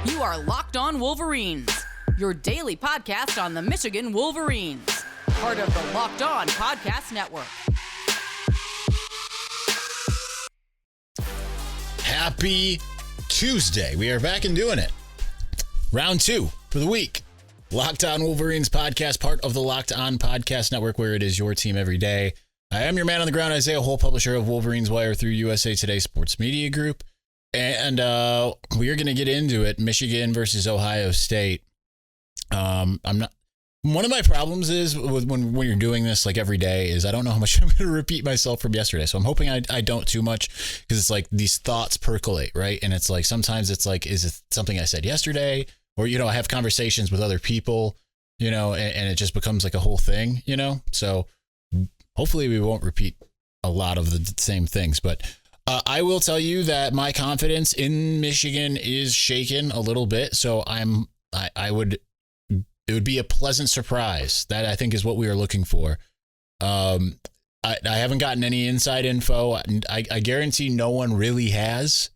You are Locked On Wolverines, your daily podcast on the Michigan Wolverines, part of the Locked On Podcast Network. Happy Tuesday. We are back and doing it. Round 2 for the week. Locked On Wolverines podcast, part of the Locked On Podcast Network, where it is your team every day. I am your man on the ground, Isaiah Hole, publisher of Wolverines Wire through USA Today Sports Media Group. And we are going to get into it. Michigan versus Ohio State. One of my problems is with when you're doing this like every day is I don't know how much I'm going to repeat myself from yesterday. So I'm hoping I don't too much, because it's like these thoughts percolate, right? And it's like sometimes it's like, is it something I said yesterday? Or, I have conversations with other people, and it just becomes like a whole thing, So hopefully we won't repeat a lot of the same things. But I will tell you that my confidence in Michigan is shaken a little bit. So it would be a pleasant surprise. That I think is what we are looking for. I haven't gotten any inside info. I guarantee no one really has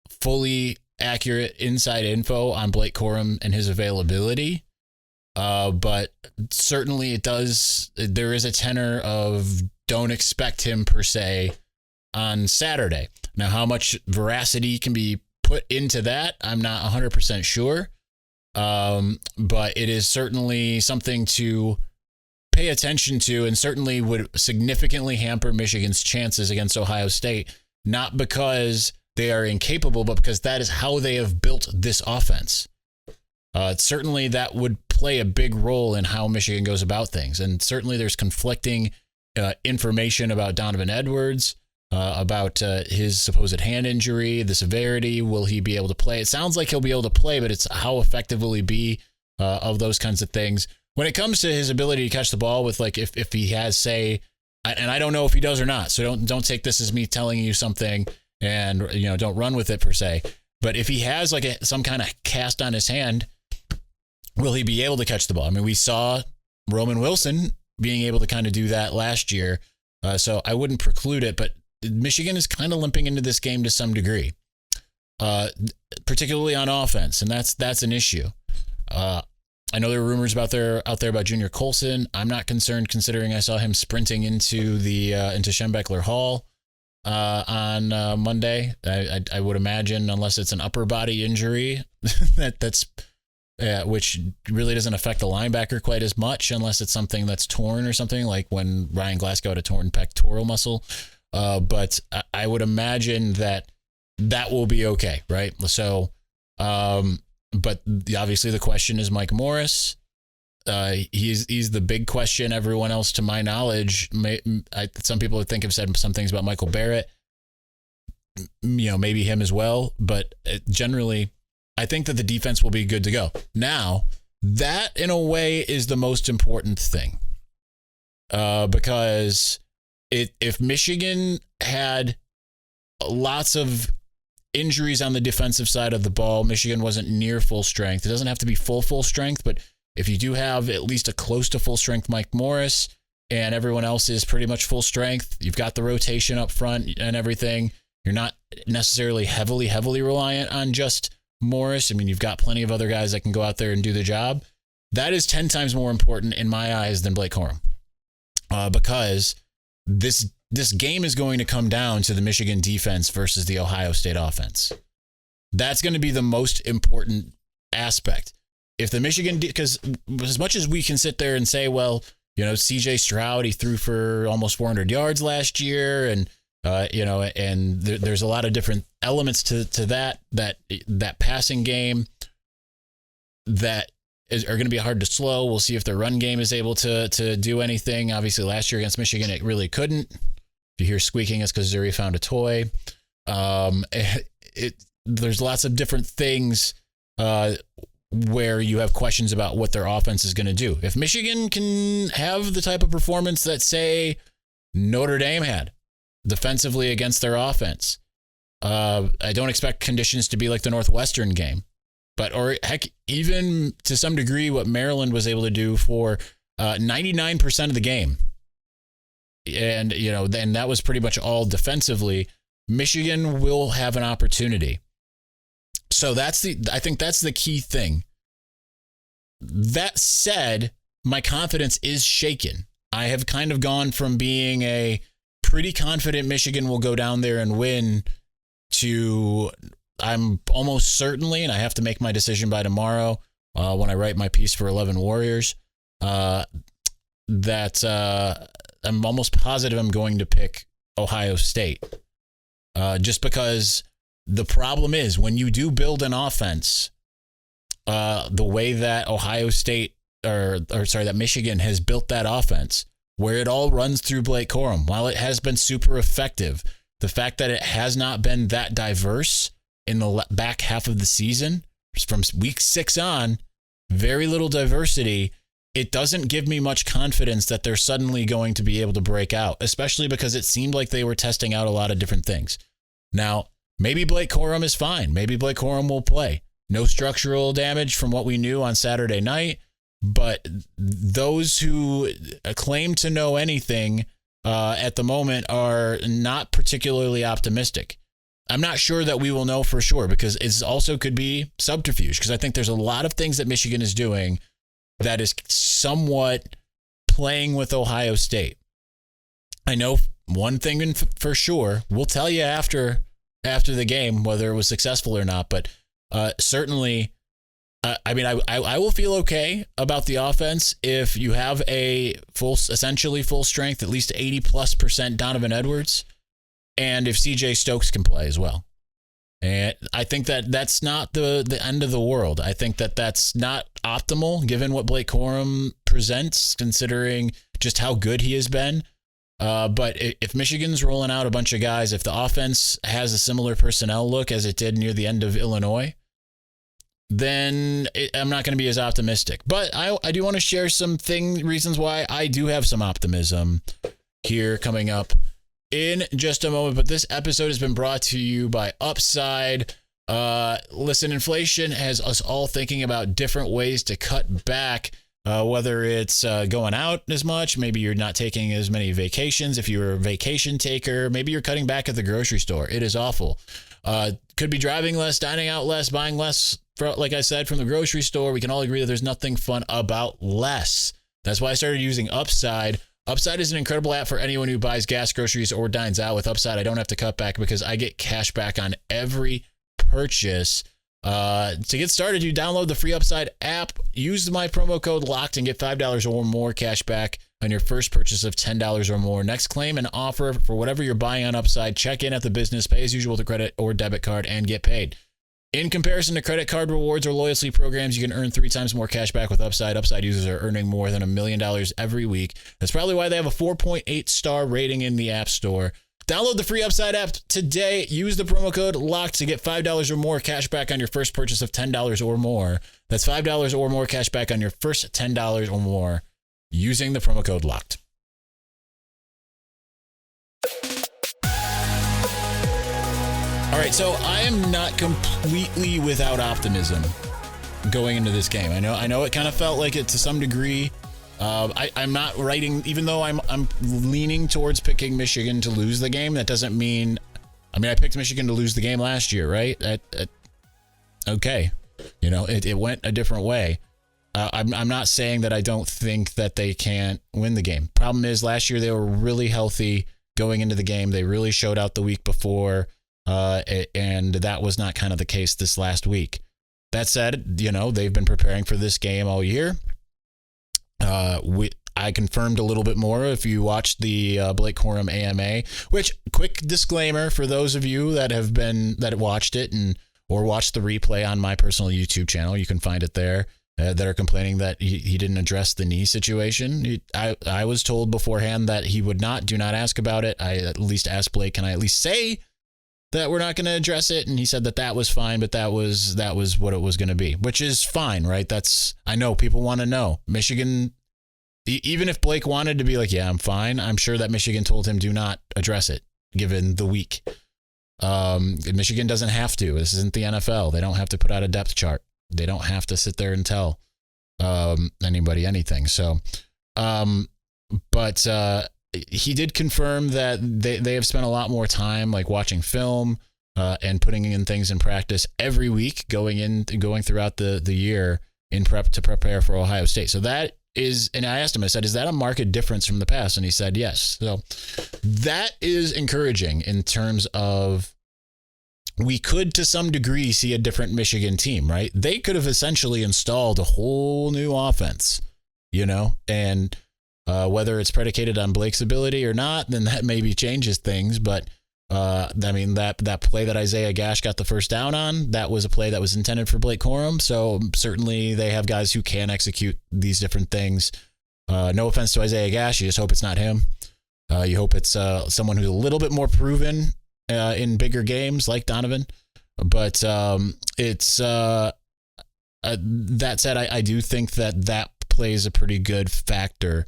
fully accurate inside info on Blake Corum and his availability. But certainly there is a tenor of don't expect him per se on Saturday. Now, how much veracity can be put into that, I'm not 100% sure. But it is certainly something to pay attention to, and certainly would significantly hamper Michigan's chances against Ohio State, not because they are incapable, but because that is how they have built this offense. Certainly that would play a big role in how Michigan goes about things. And certainly there's conflicting information about Donovan Edwards, about his supposed hand injury, the severity. Will he be able to play? It sounds like he'll be able to play, but it's how effective will he be of those kinds of things. When it comes to his ability to catch the ball with, like, if he has, say, and I don't know if he does or not, so don't take this as me telling you something and, don't run with it per se. But if he has like some kind of cast on his hand, will he be able to catch the ball? I mean, we saw Roman Wilson being able to kind of do that last year. So I wouldn't preclude it, but Michigan is kind of limping into this game to some degree, particularly on offense. And that's an issue. I know there were rumors out there about Junior Colson. I'm not concerned, considering I saw him sprinting into Schembechler Hall on Monday. I would imagine, unless it's an upper body injury, that's which really doesn't affect the linebacker quite as much, unless it's something that's torn or something, like when Ryan Glasgow had a torn pectoral muscle. But I would imagine that will be okay, right? So, but obviously the question is Mike Morris. He's the big question. Everyone else, to my knowledge, some people have said some things about Michael Barrett, maybe him as well. But generally, I think that the defense will be good to go. Now, that in a way is the most important thing, because if Michigan had lots of injuries on the defensive side of the ball, Michigan wasn't near full strength. It doesn't have to be full strength, but if you do have at least a close to full strength Mike Morris and everyone else is pretty much full strength, you've got the rotation up front and everything. You're not necessarily heavily reliant on just Morris. I mean, you've got plenty of other guys that can go out there and do the job. That is 10 times more important in my eyes than Blake Corum, because this game is going to come down to the Michigan defense versus the Ohio State offense. That's going to be the most important aspect. If the Michigan, because as much as we can sit there and say, well, CJ Stroud, he threw for almost 400 yards last year, and and there's a lot of different elements to that passing game that are going to be hard to slow. We'll see if their run game is able to do anything. Obviously, last year against Michigan, it really couldn't. If you hear squeaking, it's because Zuri found a toy. There's lots of different things where you have questions about what their offense is going to do. If Michigan can have the type of performance that, say, Notre Dame had defensively against their offense, I don't expect conditions to be like the Northwestern game, or heck, even to some degree what Maryland was able to do for 99% of the game. And, then that was pretty much all defensively. Michigan will have an opportunity So I think that's the key thing. That said, my confidence is shaken. I have kind of gone from being a pretty confident Michigan will go down there and win to I'm almost certainly, and I have to make my decision by tomorrow when I write my piece for 11 Warriors, that I'm almost positive I'm going to pick Ohio State. Just because the problem is when you do build an offense, the way that Ohio State that Michigan has built that offense, where it all runs through Blake Corum, while it has been super effective, the fact that it has not been that diverse in the back half of the season, from week 6 on, very little diversity, it doesn't give me much confidence that they're suddenly going to be able to break out, especially because it seemed like they were testing out a lot of different things. Now, maybe Blake Corum is fine. Maybe Blake Corum will play. No structural damage from what we knew on Saturday night, but those who claim to know anything at the moment are not particularly optimistic. I'm not sure that we will know for sure because it also could be subterfuge, because I think there's a lot of things that Michigan is doing that is somewhat playing with Ohio State. I know one thing for sure. We'll tell you after the game whether it was successful or not, but certainly, I will feel okay about the offense if you have a essentially full strength, at least 80+% Donovan Edwards, and if CJ Stokes can play as well. And I think that that's not the end of the world. I think that that's not optimal given what Blake Corum presents, considering just how good he has been. But if Michigan's rolling out a bunch of guys, if the offense has a similar personnel look as it did near the end of Illinois, then I'm not going to be as optimistic. But I do want to share some reasons why I do have some optimism here coming up in just a moment. But this episode has been brought to you by Upside. Listen, inflation has us all thinking about different ways to cut back, whether it's going out as much, maybe you're not taking as many vacations. If you're a vacation taker, maybe you're cutting back at the grocery store. It is awful. Could be driving less, dining out less, buying less, like I said, from the grocery store. We can all agree that there's nothing fun about less. That's why I started using Upside. Upside is an incredible app for anyone who buys gas, groceries, or dines out. With Upside, I don't have to cut back because I get cash back on every purchase. To get started, you download the free Upside app, use my promo code LOCKED, and get $5 or more cash back on your first purchase of $10 or more. Next claim and offer for whatever you're buying on Upside. Check in at the business, pay as usual with a credit or debit card, and get paid. In comparison to credit card rewards or loyalty programs, you can earn 3 times more cash back with Upside. Upside users are earning more than $1 million every week. That's probably why they have a 4.8 star rating in the App Store. Download the free Upside app today. Use the promo code LOCKED to get $5 or more cash back on your first purchase of $10 or more. That's $5 or more cash back on your first $10 or more using the promo code LOCKED. All right, so I am not completely without optimism going into this game. I know it kind of felt like it to some degree. I'm not writing, even though I'm leaning towards picking Michigan to lose the game. That doesn't mean, I picked Michigan to lose the game last year, right? Okay, it went a different way. I'm not saying that I don't think that they can't win the game. Problem is, last year they were really healthy going into the game. They really showed out the week before, and that was not kind of the case this last week. That said, they've been preparing for this game all year. I confirmed a little bit more if you watched the Blake Corum AMA, which, quick disclaimer for those of you that watched it or watched the replay on my personal YouTube channel, you can find it there, that are complaining that he didn't address the knee situation. I was told beforehand that he would not. Do not ask about it. I at least asked Blake, can I at least say that we're not going to address it? And he said that was fine, but that was what it was going to be, which is fine, right? I know people want to know. Michigan, even if Blake wanted to be like, yeah, I'm fine, I'm sure that Michigan told him do not address it given the week. Michigan doesn't have to. This isn't the NFL. They don't have to put out a depth chart. They don't have to sit there and tell anybody anything. So, but he did confirm that they have spent a lot more time like watching film, and putting in things in practice every week going throughout the year in prep to prepare for Ohio State. So that is, and I asked him, I said, is that a marked difference from the past? And he said, yes. So that is encouraging in terms of we could, to some degree, see a different Michigan team, right? They could have essentially installed a whole new offense, and whether it's predicated on Blake's ability or not, then that maybe changes things. But that play that Isaiah Gash got the first down on, that was a play that was intended for Blake Corum. So certainly they have guys who can execute these different things. No offense to Isaiah Gash. You just hope it's not him. You hope it's someone who's a little bit more proven in bigger games like Donovan. But it's that said, I do think that plays a pretty good factor.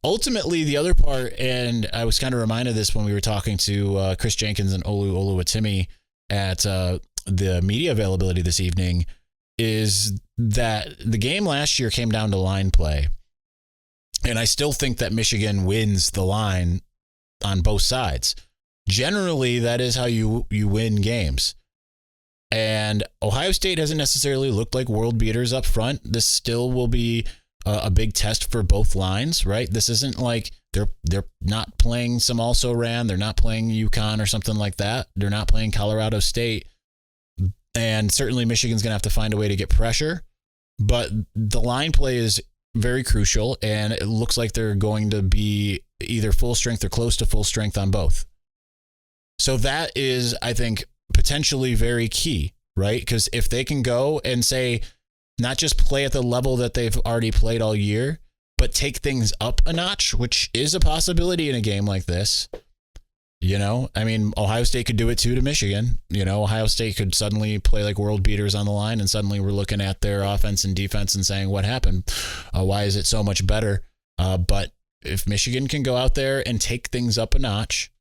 Ultimately, the other part, and I was kind of reminded of this when we were talking to Chris Jenkins and Olu Oluwatimi at the media availability this evening, is that the game last year came down to line play. And I still think that Michigan wins the line on both sides. Generally, that is how you win games. And Ohio State hasn't necessarily looked like world beaters up front. This still will be a big test for both lines, right? This isn't like they're not playing some also ran. They're not playing UConn or something like that. They're not playing Colorado State. And certainly Michigan's going to have to find a way to get pressure. But the line play is very crucial, and it looks like they're going to be either full strength or close to full strength on both. So that is, I think, potentially very key, right? Because if they can go and say, not just play at the level that they've already played all year, but take things up a notch, which is a possibility in a game like this. Ohio State could do it too to Michigan. Ohio State could suddenly play like world beaters on the line, and suddenly we're looking at their offense and defense and saying, what happened? Why is it so much better? But if Michigan can go out there and take things up a notch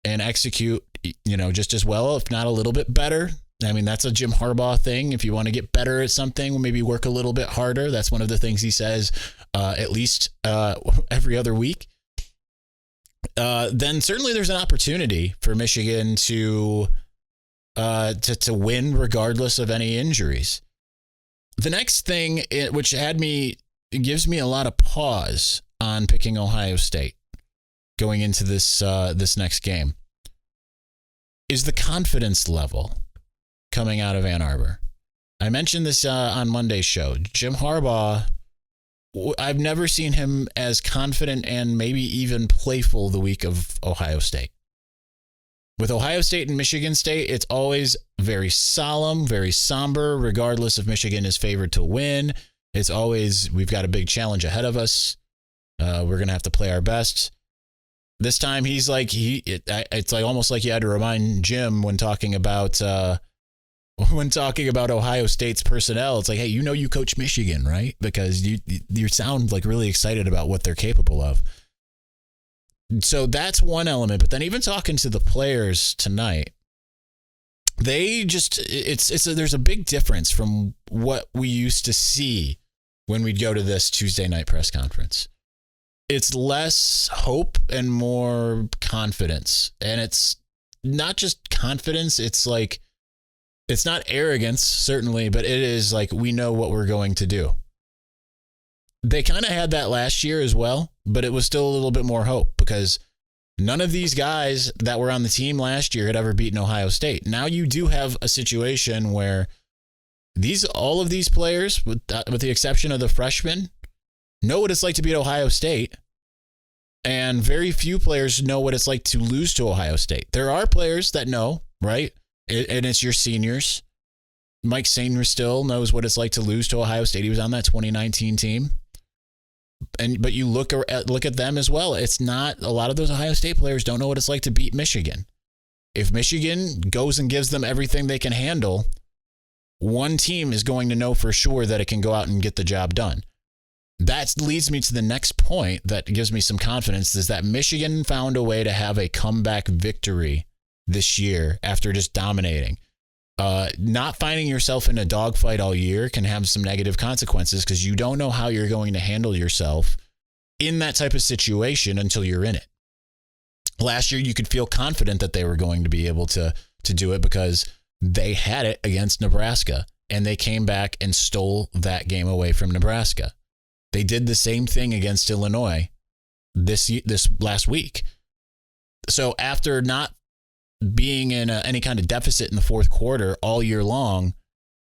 and execute, just as well, if not a little bit better. That's a Jim Harbaugh thing. If you want to get better at something, maybe work a little bit harder. That's one of the things he says at least every other week. Then certainly there's an opportunity for Michigan to win regardless of any injuries. The next thing, which gives me a lot of pause on picking Ohio State going into this next game, is the confidence level coming out of Ann Arbor. I mentioned this on Monday's show. Jim Harbaugh, I've never seen him as confident and maybe even playful the week of Ohio State. With Ohio State and Michigan State, it's always very solemn, very somber, regardless if Michigan is favored to win. It's always, we've got a big challenge ahead of us. We're going to have to play our best. This time he's like, it's like almost like you had to remind Jim when talking about Ohio State's personnel. It's like, hey, you coach Michigan, right? Because you sound like really excited about what they're capable of. So that's one element. But then even talking to the players tonight, they just, there's a big difference from what we used to see when we'd go to this Tuesday night press conference. It's less hope and more confidence. And it's not just confidence. It's like, it's not arrogance, certainly, but it is like, we know what we're going to do. They kind of had that last year as well, but it was still a little bit more hope because none of these guys that were on the team last year had ever beaten Ohio State. Now you do have a situation where all of these players, with the exception of the freshmen, know what it's like to beat Ohio State, and very few players know what it's like to lose to Ohio State. There are players that know, right? And it's your seniors. Mike Sainer still knows what it's like to lose to Ohio State. He was on that 2019 team. But you look at them as well. It's not, a lot of those Ohio State players don't know what it's like to beat Michigan. If Michigan goes and gives them everything they can handle, one team is going to know for sure that it can go out and get the job done. That leads me to the next point that gives me some confidence, is that Michigan found a way to have a comeback victory this year after just dominating. Not finding yourself in a dogfight all year can have some negative consequences because you don't know how you're going to handle yourself in that type of situation until you're in it. Last year, you could feel confident that they were going to be able to to do it because they had it against Nebraska and they came back and stole that game away from Nebraska. They did the same thing against Illinois this last week. So after not being in any kind of deficit in the fourth quarter all year long,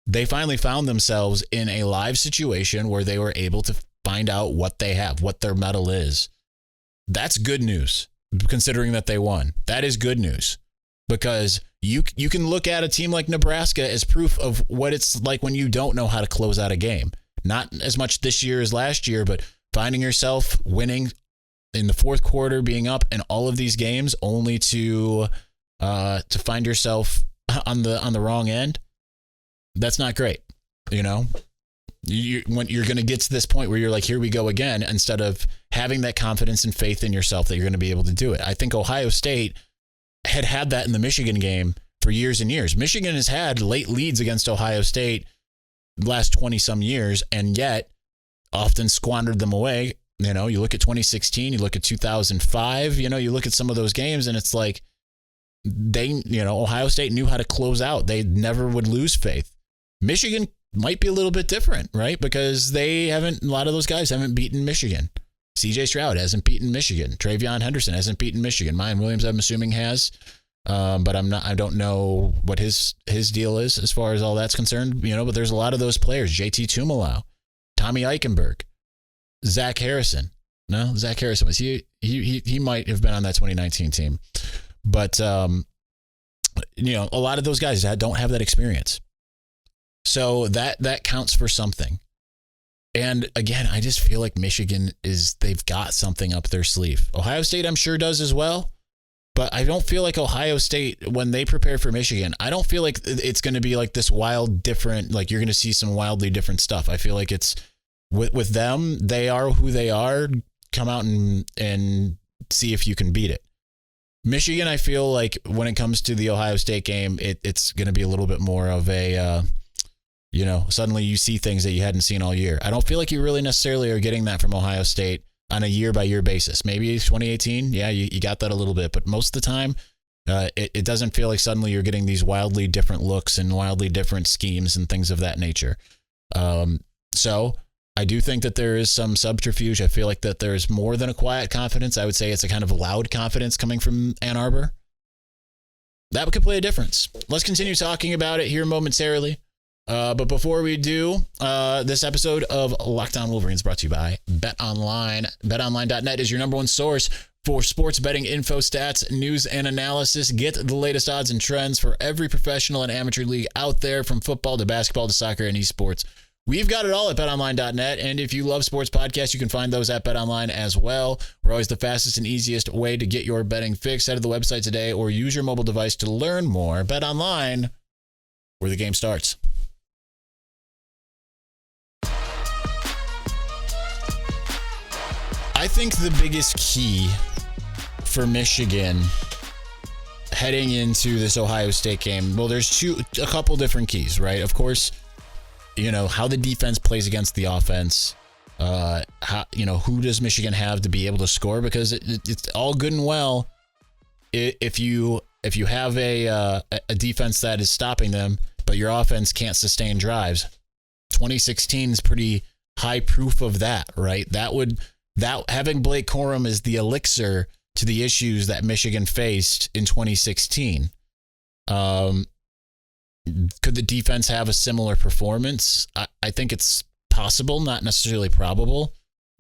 they finally found themselves in a live situation where they were able to find out what they have, what their mettle is. That's good news, considering that they won. That is good news, because you can look at a team like Nebraska as proof of what it's like when you don't know how to close out a game. Not as much this year as last year, but finding yourself winning in the fourth quarter, being up in all of these games, only to find yourself on the wrong end. That's not great. You know, when you're going to get to this point where you're like, here we go again, instead of having that confidence and faith in yourself that you're going to be able to do it. I think Ohio State had that in the Michigan game for years and years. Michigan has had late leads against Ohio State the last 20 some years, and yet often squandered them away. You know, you look at 2016, you look at 2005, you know, you look at some of those games and it's like Ohio State knew how to close out. They never would lose faith. Michigan might be a little bit different, right? Because a lot of those guys haven't beaten Michigan. CJ Stroud hasn't beaten Michigan. Travion Henderson hasn't beaten Michigan. Mayan Williams, I'm assuming, has. But I don't know what his deal is as far as all that's concerned, you know, but there's a lot of those players. JT Tumalau, Tommy Eichenberg, Zach Harrison. No, Zach Harrison was he might have been on that 2019 team. But a lot of those guys don't have that experience. So that counts for something. And again, I just feel like Michigan they've got something up their sleeve. Ohio State, I'm sure, does as well. But I don't feel like Ohio State, when they prepare for Michigan, I don't feel like it's going to be like this wild different, like you're going to see some wildly different stuff. I feel like it's with them, they are who they are. Come out and see if you can beat it. Michigan, I feel like when it comes to the Ohio State game, it's going to be a little bit more of a, suddenly you see things that you hadn't seen all year. I don't feel like you really necessarily are getting that from Ohio State on a year-by-year basis. Maybe 2018, yeah, you got that a little bit. But most of the time, it doesn't feel like suddenly you're getting these wildly different looks and wildly different schemes and things of that nature. So I do think that there is some subterfuge. I feel like that there's more than a quiet confidence. I would say it's a kind of loud confidence coming from Ann Arbor. That could play a difference. Let's continue talking about it here momentarily. But before we do, this episode of Locked On Wolverines brought to you by BetOnline. BetOnline.net is your number one source for sports betting info, stats, news, and analysis. Get the latest odds and trends for every professional and amateur league out there, from football to basketball to soccer and esports. We've got it all at BetOnline.net, and if you love sports podcasts, you can find those at BetOnline as well. We're always the fastest and easiest way to get your betting fix. Head to the website today or use your mobile device to learn more. BetOnline, where the game starts. I think the biggest key for Michigan heading into this Ohio State game, well, there's a couple different keys, right? Of course, how the defense plays against the offense. Who does Michigan have to be able to score? Because it's all good and well if you have a defense that is stopping them, but your offense can't sustain drives. 2016 is pretty high proof of that, right? That having Blake Corum is the elixir to the issues that Michigan faced in 2016. Could the defense have a similar performance? I think it's possible, not necessarily probable,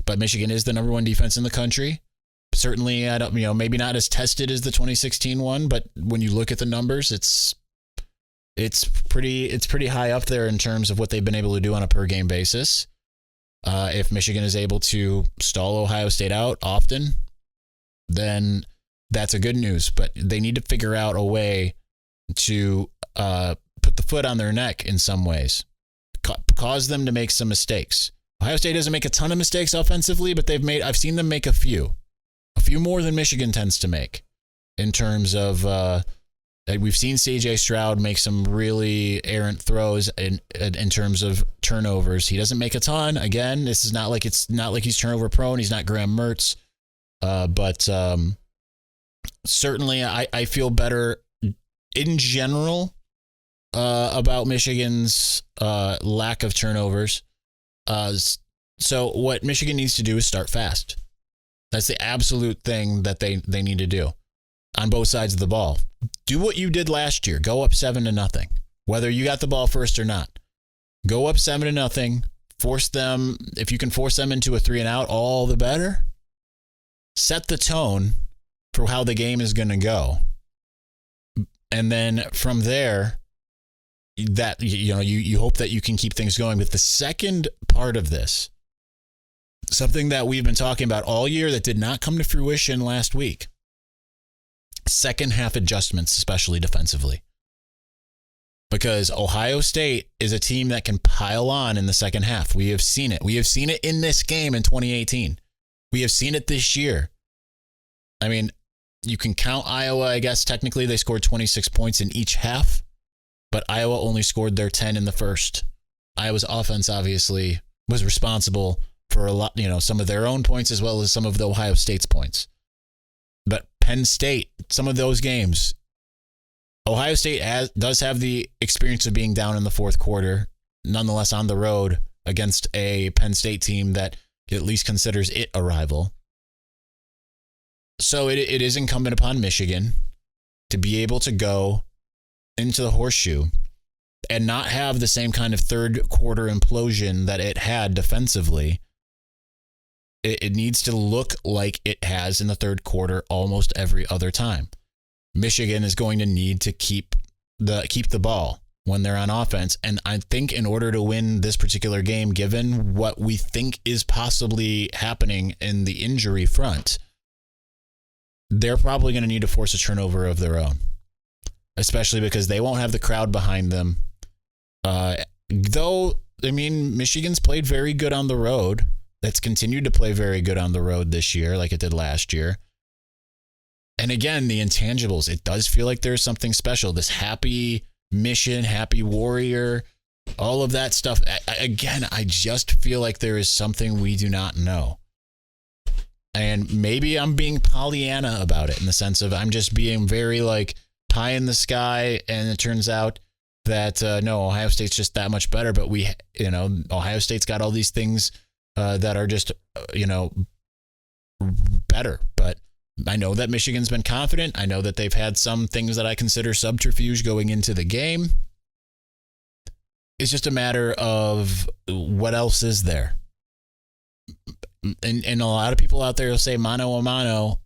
but Michigan is the number one defense in the country. Certainly, maybe not as tested as the 2016 one, but when you look at the numbers, it's pretty high up there in terms of what they've been able to do on a per game basis. If Michigan is able to stall Ohio State out often, then that's a good news. But they need to figure out a way to put the foot on their neck in some ways, cause them to make some mistakes. Ohio State doesn't make a ton of mistakes offensively, but I've seen them make a few more than Michigan tends to make in terms of, we've seen CJ Stroud make some really errant throws in terms of turnovers. He doesn't make a ton. Again, this is not like he's turnover prone. He's not Graham Mertz. But certainly I feel better in general about Michigan's lack of turnovers. So what Michigan needs to do is start fast. That's the absolute thing that they need to do on both sides of the ball. Do what you did last year. Go up 7-0, whether you got the ball first or not. Go up 7-0. Force them. If you can force them into a 3-and-out, all the better. Set the tone for how the game is going to go. And then from there, that you hope that you can keep things going. But the second part of this, something that we've been talking about all year that did not come to fruition last week, second half adjustments, especially defensively. Because Ohio State is a team that can pile on in the second half. We have seen it. We have seen it in this game in 2018. We have seen it this year. I mean, you can count Iowa, I guess. Technically, they scored 26 points in each half, but Iowa only scored their 10 in the first. Iowa's offense, obviously, was responsible for a lot, some of their own points as well as some of the Ohio State's points. But Penn State, some of those games, Ohio State does have the experience of being down in the fourth quarter, nonetheless on the road against a Penn State team that at least considers it a rival. So it is incumbent upon Michigan to be able to go into the horseshoe and not have the same kind of third quarter implosion that it had defensively. It needs to look like it has in the third quarter almost every other time. Michigan is going to need to keep the ball when they're on offense. And I think in order to win this particular game, given what we think is possibly happening in the injury front, they're probably going to need to force a turnover of their own, especially because they won't have the crowd behind them. Though, I mean, Michigan's played very good on the road. That's continued to play very good on the road this year, like it did last year. And again, the intangibles, it does feel like there's something special. This happy mission, happy warrior, all of that stuff. I just feel like there is something we do not know. And maybe I'm being Pollyanna about it in the sense of I'm just being very like pie in the sky. And it turns out that, no, Ohio State's just that much better. But Ohio State's got all these things that are just, better. But I know that Michigan's been confident. I know that they've had some things that I consider subterfuge going into the game. It's just a matter of what else is there. And a lot of people out there will say mano a mano,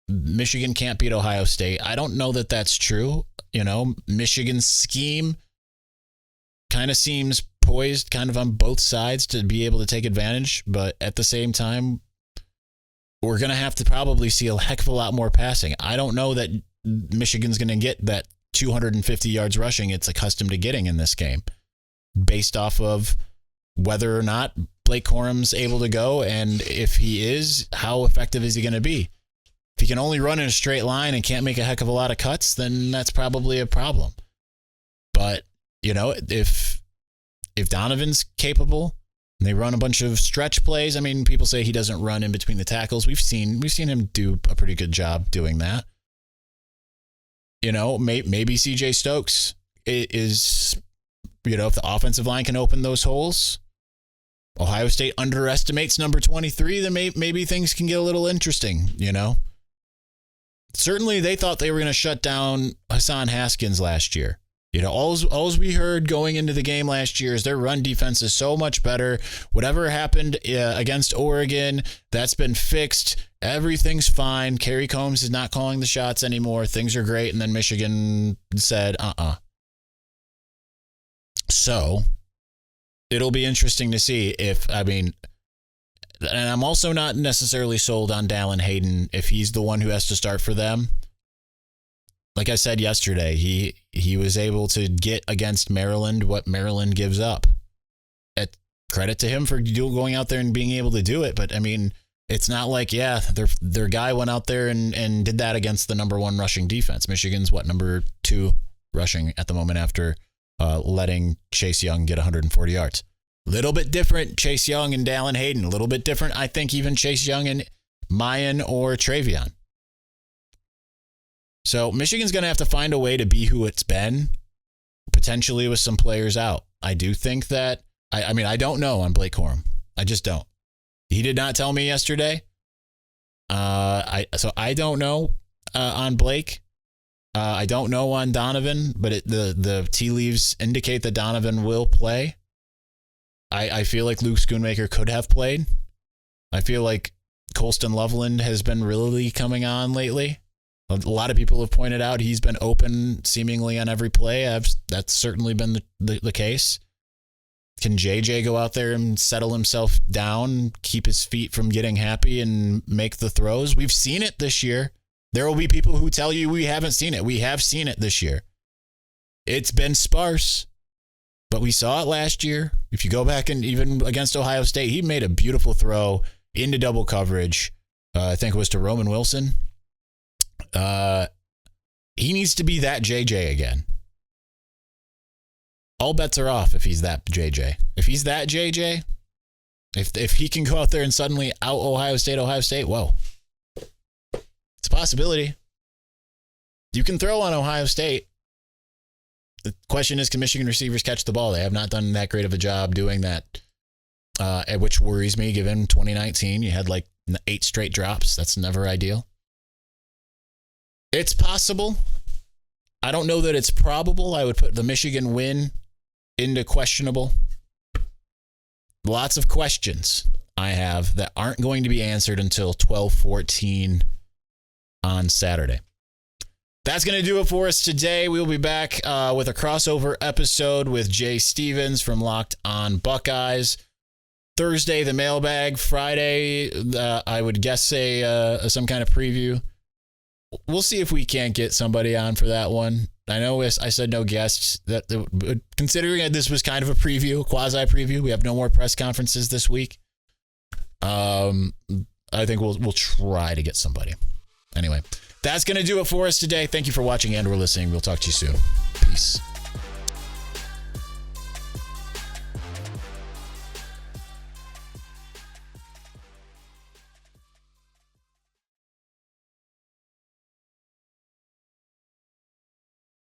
Michigan can't beat Ohio State. I don't know that that's true. Michigan's scheme kind of seems poised kind of on both sides to be able to take advantage. But at the same time, we're going to have to probably see a heck of a lot more passing. I don't know that Michigan's going to get that 250 yards rushing it's accustomed to getting in this game based off of whether or not Blake Corum's able to go. And if he is, how effective is he going to be? If he can only run in a straight line and can't make a heck of a lot of cuts, then that's probably a problem. But, if Donovan's capable, they run a bunch of stretch plays. I mean, people say he doesn't run in between the tackles. We've seen him do a pretty good job doing that. Maybe CJ Stokes is, if the offensive line can open those holes, Ohio State underestimates number 23, then maybe things can get a little interesting, Certainly they thought they were going to shut down Hassan Haskins last year. All we heard going into the game last year is their run defense is so much better. Whatever happened against Oregon, that's been fixed. Everything's fine. Kerry Combs is not calling the shots anymore. Things are great. And then Michigan said, So it'll be interesting to see and I'm also not necessarily sold on Dallin Hayden if he's the one who has to start for them. Like I said yesterday, he was able to get against Maryland what Maryland gives up. Credit to him for going out there and being able to do it. But it's not like, their guy went out there and did that against the number one rushing defense. Michigan's number 2 rushing at the moment after letting Chase Young get 140 yards. Little bit different, Chase Young and Dallin Hayden. A little bit different, I think, even Chase Young and Mayan or Travion. So Michigan's going to have to find a way to be who it's been, potentially with some players out. I do think that, I don't know on Blake Corum. I just don't. He did not tell me yesterday. So I don't know on Blake. I don't know on Donovan, but the tea leaves indicate that Donovan will play. I feel like Luke Schoonmaker could have played. I feel like Colston Loveland has been really coming on lately. A lot of people have pointed out he's been open seemingly on every play. That's certainly been the case. Can JJ go out there and settle himself down, keep his feet from getting happy and make the throws? We've seen it this year. There will be people who tell you we haven't seen it. We have seen it this year. It's been sparse, but we saw it last year. If you go back and even against Ohio State, he made a beautiful throw into double coverage. I think it was to Roman Wilson. He needs to be that JJ again. All bets are off if he's that JJ. If he's that JJ, if he can go out there and suddenly out Ohio State, whoa. It's a possibility. You can throw on Ohio State. The question is, can Michigan receivers catch the ball? They have not done that great of a job doing that, which worries me given 2019. You had like 8 straight drops. That's never ideal. It's possible. I don't know that it's probable. I would put the Michigan win into questionable. Lots of questions I have that aren't going to be answered until 12:14 on Saturday. That's going to do it for us today. We'll be back with a crossover episode with Jay Stevens from Locked On Buckeyes. Thursday, the mailbag. Friday, I would guess some kind of preview. We'll see if we can't get somebody on for that one. I know I said no guests. Considering this was kind of a preview, a quasi preview, we have no more press conferences this week. I think we'll try to get somebody. Anyway, that's going to do it for us today. Thank you for watching and or listening. We'll talk to you soon. Peace.